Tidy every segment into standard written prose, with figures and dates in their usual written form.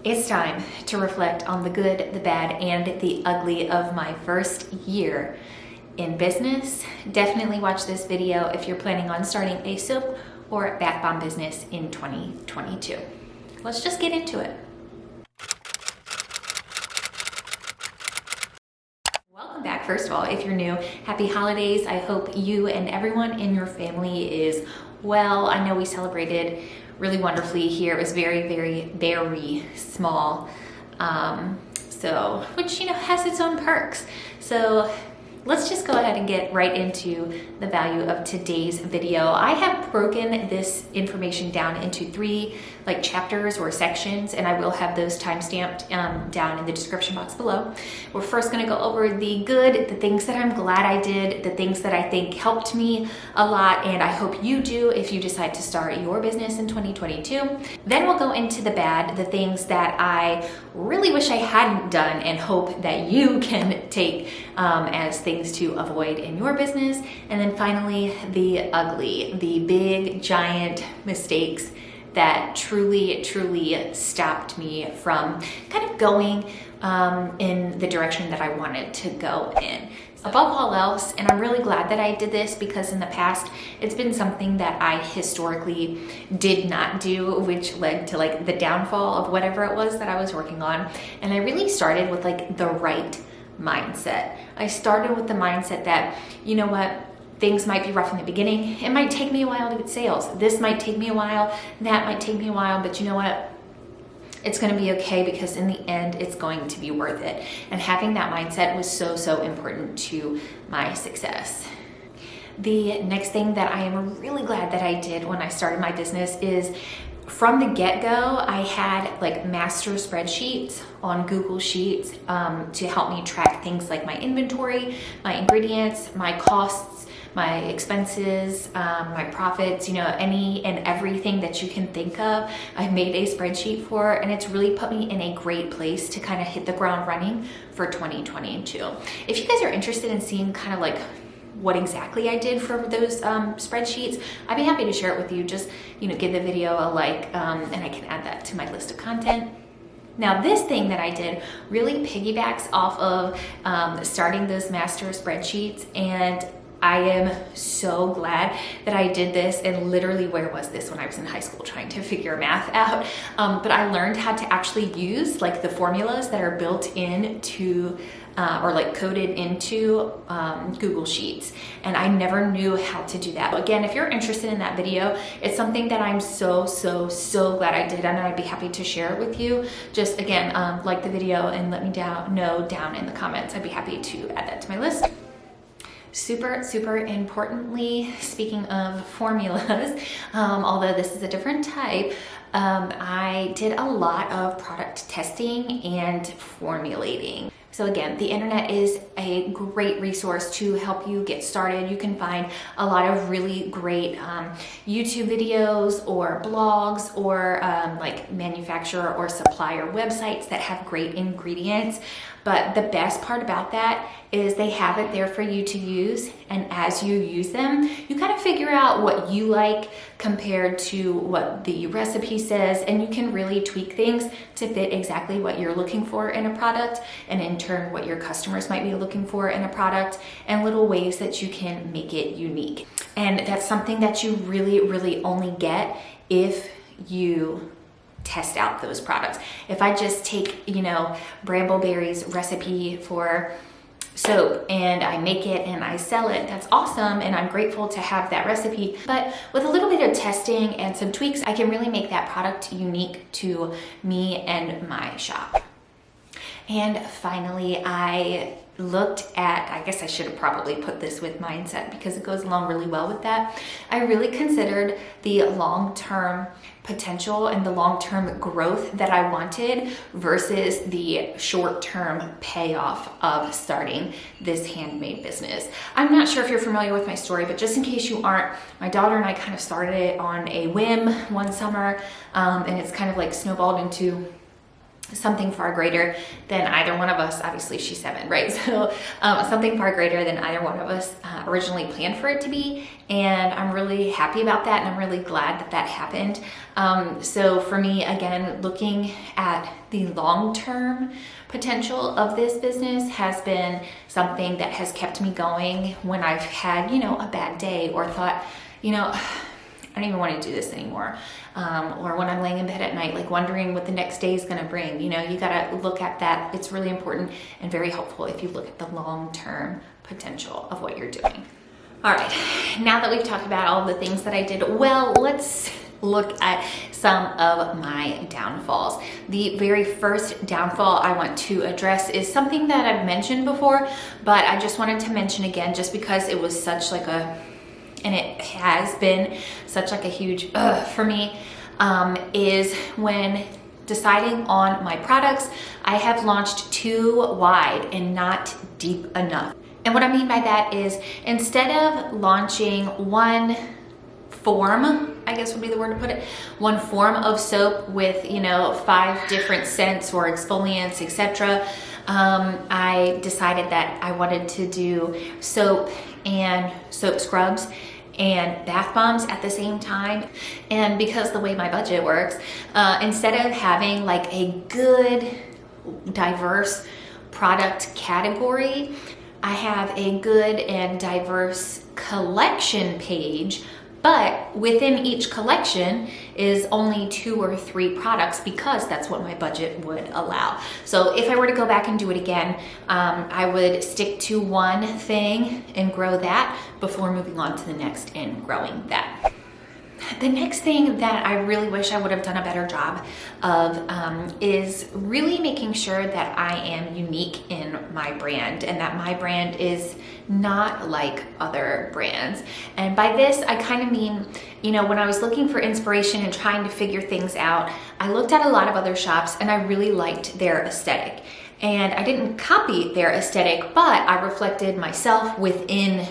It's time to reflect on the good, the bad, and the ugly of my first year in business. Definitely watch this video if you're planning on starting a soap or bath bomb business in 2022. Let's just get into it. Welcome back. First of all, if you're new, happy holidays. I hope you and everyone in your family is well. I know we celebrated really wonderfully here. It was very small. Which, has its own perks. So let's just go ahead and get right into the value of today's video. I have broken this information down into three chapters or sections, and I will have those timestamped down in the description box below. We're first going to go over the good, the things that I'm glad I did, the things that I think helped me a lot, and I hope you do if you decide to start your business in 2022. Then we'll go into the bad, the things that I really wish I hadn't done and hope that you can take as things to avoid in your business. And then finally, the ugly, the big giant mistakes that truly stopped me from kind of going in the direction that I wanted to go in. Above all else, and I'm really glad that I did this because in the past, it's been something that I historically did not do, which led to the downfall of whatever it was that I was working on. And I really started with the right mindset. I started with the mindset that, you know what, things might be rough in the beginning. It might take me a while to get sales. This might take me a while, that might take me a while, but you know what? It's going to be okay because in the end, it's going to be worth it. And having that mindset was so important to my success. The next thing that I am really glad that I did when I started my business is from the get-go, I had master spreadsheets on Google Sheets to help me track things like my inventory, my ingredients, my costs, my expenses, my profits, any and everything that you can think of. I've made a spreadsheet for, and it's really put me in a great place to kind of hit the ground running for 2022. If you guys are interested in seeing kind of what exactly I did for those spreadsheets, I'd be happy to share it with you. Just, give the video a like, and I can add that to my list of content. Now, this thing that I did really piggybacks off of starting those master spreadsheets, and I am so glad that I did this. And literally, where was this when I was in high school trying to figure math out? But I learned how to actually use the formulas that are built into or coded into Google Sheets. And I never knew how to do that. Again, if you're interested in that video, it's something that I'm so glad I did, and I'd be happy to share it with you. Just again, like the video and let me know down in the comments. I'd be happy to add that to my list. Super importantly, speaking of formulas, although this is a different type, I did a lot of product testing and formulating. So again, the internet is a great resource to help you get started. You can find a lot of really great YouTube videos or blogs or manufacturer or supplier websites that have great ingredients. But the best part about that is they have it there for you to use. And as you use them, you kind of figure out what you like compared to what the recipe says. And you can really tweak things to fit exactly what you're looking for in a product, and in turn, what your customers might be looking for in a product, and little ways that you can make it unique. And that's something that you really only get if you test out those products. If I just take, Brambleberry's recipe for soap and I make it and I sell it, that's awesome, and I'm grateful to have that recipe. But with a little bit of testing and some tweaks, I can really make that product unique to me and my shop. And finally, I looked at, I guess I should have probably put this with mindset because it goes along really well with that. I really considered the long-term potential and the long-term growth that I wanted versus the short-term payoff of starting this handmade business. I'm not sure if you're familiar with my story, but just in case you aren't, my daughter and I kind of started it on a whim one summer, and it's kind of snowballed into something far greater than either one of us. Obviously she's 7, right? So something far greater than either one of us originally planned for it to be. And I'm really happy about that. And I'm really glad that that happened. So for me, again, looking at the long-term potential of this business has been something that has kept me going when I've had, you know, a bad day or thought, you know, I don't even want to do this anymore. Or when I'm laying in bed at night, like wondering what the next day is going to bring. You know, you got to look at that. It's really important and very helpful if you look at the long-term potential of what you're doing. All right, now that we've talked about all the things that I did well, let's look at some of my downfalls. The very first downfall I want to address is something that I've mentioned before, but I just wanted to mention again just because it was such like and it has been such like a huge for me, is when deciding on my products, I have launched too wide and not deep enough. And what I mean by that is instead of launching one form, I guess would be the word to put it, one form of soap with, you know, 5 different scents or exfoliants, etc. I decided that I wanted to do soap and soap scrubs and bath bombs at the same time. And because the way my budget works, instead of having like a good diverse product category, I have a good and diverse collection page, but within each collection is only 2 or 3 products because that's what my budget would allow. So if I were to go back and do it again, I would stick to one thing and grow that before moving on to the next and growing that. The next thing that I really wish I would have done a better job of is really making sure that I am unique in my brand and that my brand is not like other brands. And by this, I kind of mean, you know, when I was looking for inspiration and trying to figure things out, I looked at a lot of other shops and I really liked their aesthetic. And I didn't copy their aesthetic, but I reflected myself within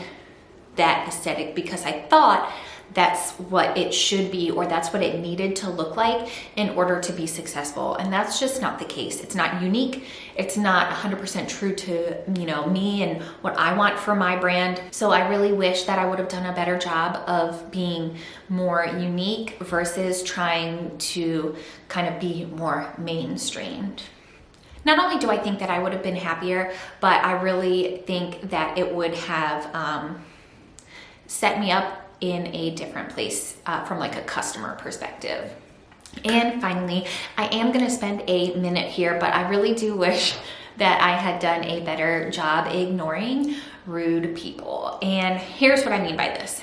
that aesthetic because I thought that's what it should be, or that's what it needed to look like in order to be successful. And that's just not the case. It's not unique. It's not 100% true to, you know, me and what I want for my brand. So I really wish that I would have done a better job of being more unique versus trying to kind of be more mainstreamed. Not only do I think that I would have been happier, but I really think that it would have set me up in a different place from like a customer perspective. And finally, I am gonna spend a minute here, but I really do wish that I had done a better job ignoring rude people. And here's what I mean by this.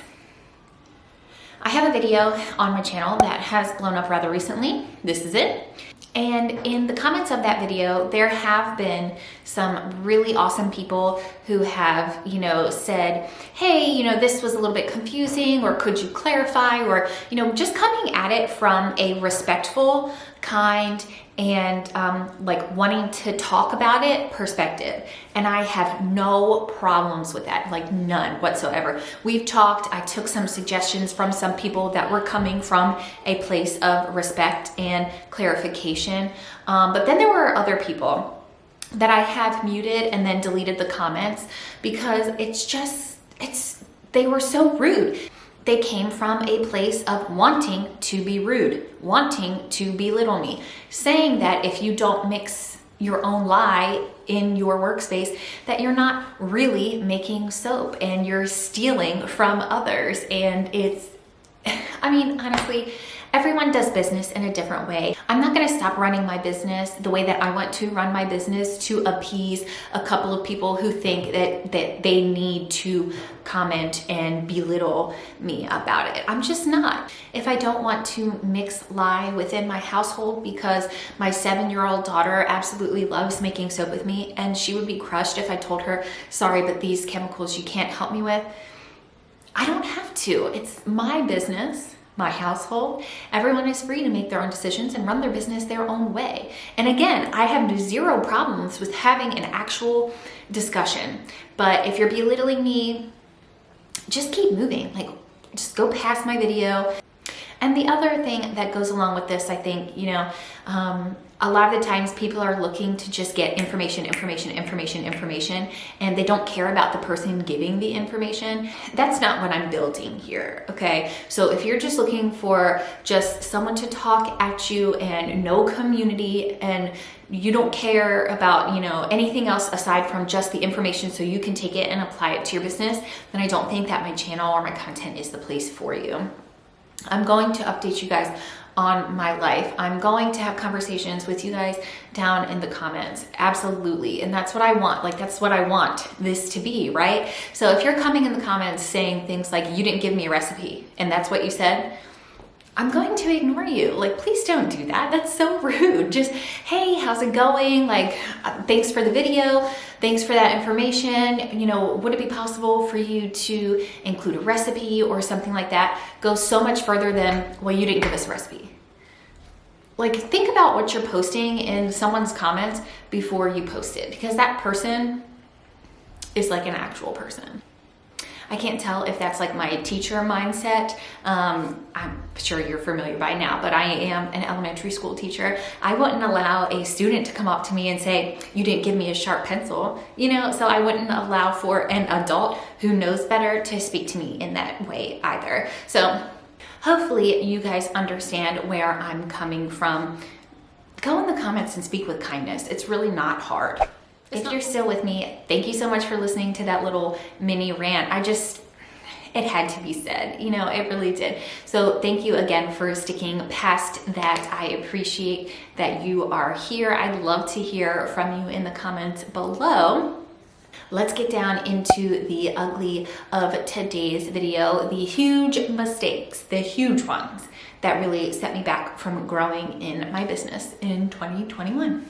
I have a video on my channel that has blown up rather recently. This is it. And in the comments of that video, there have been some really awesome people who have, you know, said, hey, you know, this was a little bit confusing, or could you clarify, or, you know, just coming at it from a respectful, kind, and like wanting to talk about it perspective. And I have no problems with that, like none whatsoever. We've talked, I took some suggestions from some people that were coming from a place of respect and clarification. But then there were other people that I have muted and then deleted the comments because they were so rude. They came from a place of wanting to be rude, wanting to belittle me, saying that if you don't mix your own lye in your workspace, that you're not really making soap and you're stealing from others. And it's, I mean, honestly, everyone does business in a different way. I'm not gonna stop running my business the way that I want to run my business to appease a couple of people who think that they need to comment and belittle me about it. I'm just not. If I don't want to mix lye within my household because my 7-year-old daughter absolutely loves making soap with me and she would be crushed if I told her, sorry, but these chemicals you can't help me with, I don't have to. It's my business, my household. Everyone is free to make their own decisions and run their business their own way. And again, I have 0 problems with having an actual discussion. But if you're belittling me, just keep moving. Like, just go past my video. And the other thing that goes along with this, I think, a lot of the times people are looking to just get information, and they don't care about the person giving the information. That's not what I'm building here, okay? So if you're just looking for just someone to talk at you and no community, and you don't care about, anything else aside from just the information so you can take it and apply it to your business, then I don't think that my channel or my content is the place for you. I'm going to update you guys on my life. I'm going to have conversations with you guys down in the comments. Absolutely. And that's what I want. Like, that's what I want this to be, right? So if you're coming in the comments saying things like, you didn't give me a recipe, and that's what you said, I'm going to ignore you. Like, please don't do that. That's so rude. Just, hey, how's it going? Like, thanks for the video. Thanks for that information. Would it be possible for you to include a recipe or something like that? Goes so much further than, well, you didn't give us a recipe. Like, think about what you're posting in someone's comments before you post it, because that person is like an actual person. I can't tell if that's like my teacher mindset. I'm sure you're familiar by now, but I am an elementary school teacher. I wouldn't allow a student to come up to me and say, you didn't give me a sharp pencil, so I wouldn't allow for an adult who knows better to speak to me in that way either. So hopefully you guys understand where I'm coming from. Go in the comments and speak with kindness. It's really not hard. If you're still with me, thank you so much for listening to that little mini rant. It had to be said, it really did. So thank you again for sticking past that. I appreciate that you are here. I'd love to hear from you in the comments below. Let's get down into the ugly of today's video, the huge mistakes, the huge ones that really set me back from growing in my business in 2021.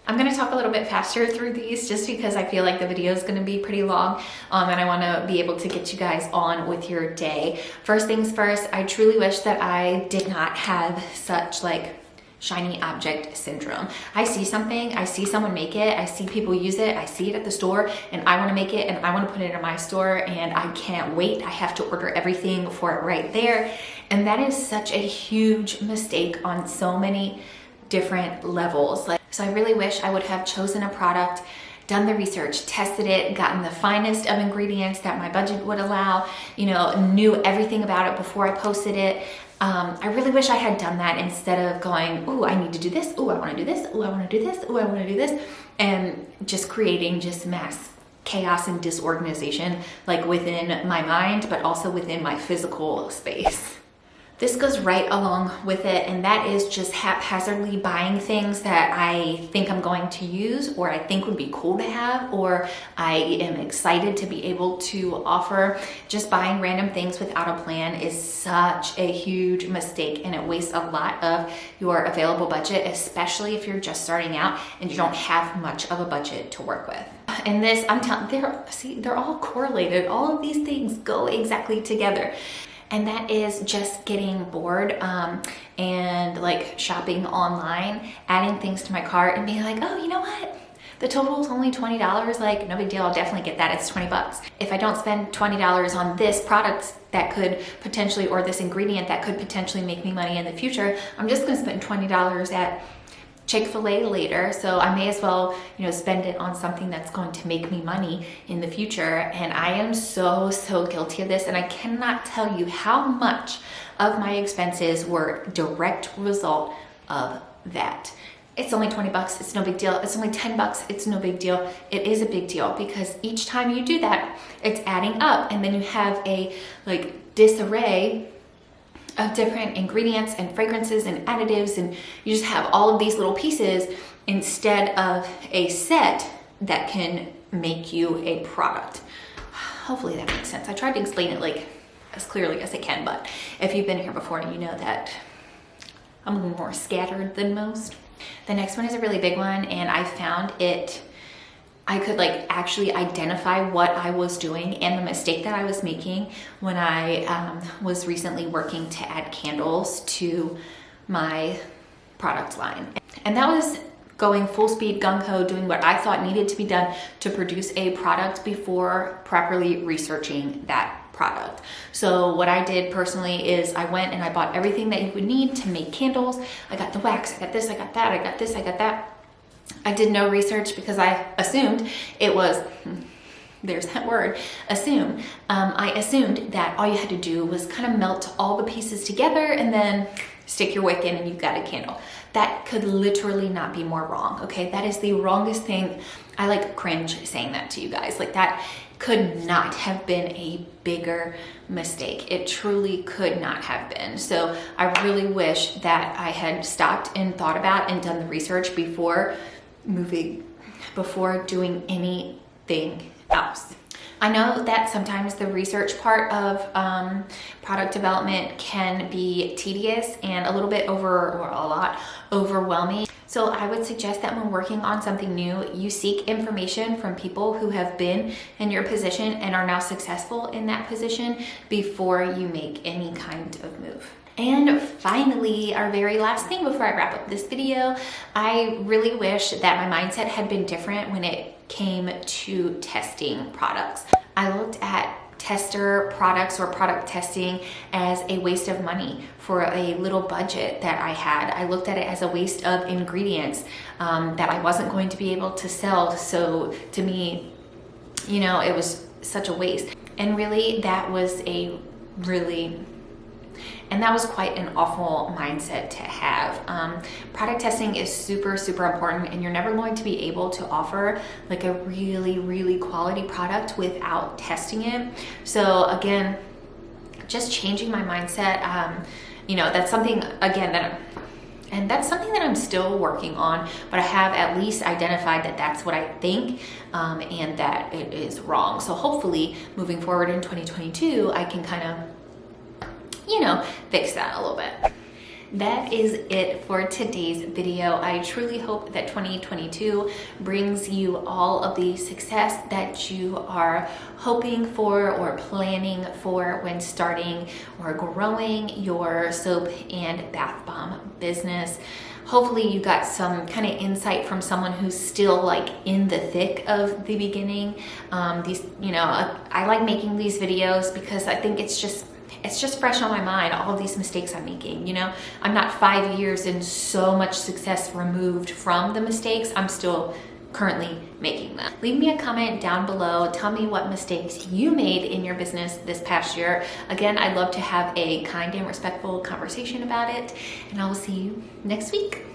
I'm going to talk a little bit faster through these just because I feel like the video is going to be pretty long, and I want to be able to get you guys on with your day. First things first, I truly wish that I did not have such shiny object syndrome. I see something, I see someone make it, I see people use it, I see it at the store, and I want to make it and I want to put it in my store, and I can't wait. I have to order everything for it right there. And that is such a huge mistake on so many different levels. So I really wish I would have chosen a product, done the research, tested it, gotten the finest of ingredients that my budget would allow, knew everything about it before I posted it. I really wish I had done that instead of going, ooh, I need to do this, ooh, I want to do this, ooh, I want to do this, ooh, I want to do this, and just creating just mass chaos and disorganization within my mind, but also within my physical space. This goes right along with it, and that is just haphazardly buying things that I think I'm going to use, or I think would be cool to have, or I am excited to be able to offer. Just buying random things without a plan is such a huge mistake, and it wastes a lot of your available budget, especially if you're just starting out and you don't have much of a budget to work with. And this, I'm telling, they're all correlated. All of these things go exactly together. And that is just getting bored and shopping online, adding things to my cart and being like, oh, you know what? The total is only $20. No big deal. I'll definitely get that. It's 20 bucks. If I don't spend $20 on this product that could potentially, or this ingredient that could potentially make me money in the future, I'm just going to spend $20 at Chick-fil-A later, so I may as well, spend it on something that's going to make me money in the future. And I am so guilty of this, and I cannot tell you how much of my expenses were direct result of that. It's only 20 bucks, it's no big deal. It's only 10 bucks, it's no big deal. It is a big deal because each time you do that, it's adding up, and then you have a disarray of different ingredients and fragrances and additives, and you just have all of these little pieces instead of a set that can make you a product. Hopefully that makes sense. I tried to explain it as clearly as I can, but if you've been here before, you know that I'm a little more scattered than most. The next one is a really big one, and I found I could actually identify what I was doing and the mistake that I was making when I was recently working to add candles to my product line. And that was going full speed gung-ho, doing what I thought needed to be done to produce a product before properly researching that product. So what I did personally is I went and I bought everything that you would need to make candles. I got the wax, I got this, I got that, I got this, I got that. I did no research because I assumed it was, there's that word, assume. I assumed that all you had to do was kind of melt all the pieces together and then stick your wick in and you've got a candle. That could literally not be more wrong, okay? That is the wrongest thing. I like cringe saying that to you guys. Like, that could not have been a bigger mistake. It truly could not have been. So I really wish that I had stopped and thought about and done the research before doing anything else. I know that sometimes the research part of product development can be tedious and a lot overwhelming. So I would suggest that when working on something new, you seek information from people who have been in your position and are now successful in that position before you make any kind of move. And finally, our very last thing before I wrap up this video, I really wish that my mindset had been different when it came to testing products. I looked at tester products or product testing as a waste of money for a little budget that I had. I looked at it as a waste of ingredients that I wasn't going to be able to sell. So to me, you know, it was such a waste. And really, that was quite an awful mindset to have. Product testing is super, super important, and you're never going to be able to offer like a really, really quality product without testing it. So again, just changing my mindset, you know, that's something, again, that's something that I'm still working on, but I have at least identified that that's what I think, and that it is wrong. So hopefully moving forward in 2022, I can kind of, you know, fix that a little bit. That is it for today's video. I truly hope that 2022 brings you all of the success that you are hoping for or planning for when starting or growing your soap and bath bomb business. Hopefully you got some kind of insight from someone who's still like in the thick of the beginning. I like making these videos because I think it's just fresh on my mind, all of these mistakes I'm making. You know, I'm not 5 years and so much success removed from the mistakes. I'm still currently making them. Leave me a comment down below. Tell me what mistakes you made in your business this past year. Again, I'd love to have a kind and respectful conversation about it, and I will see you next week.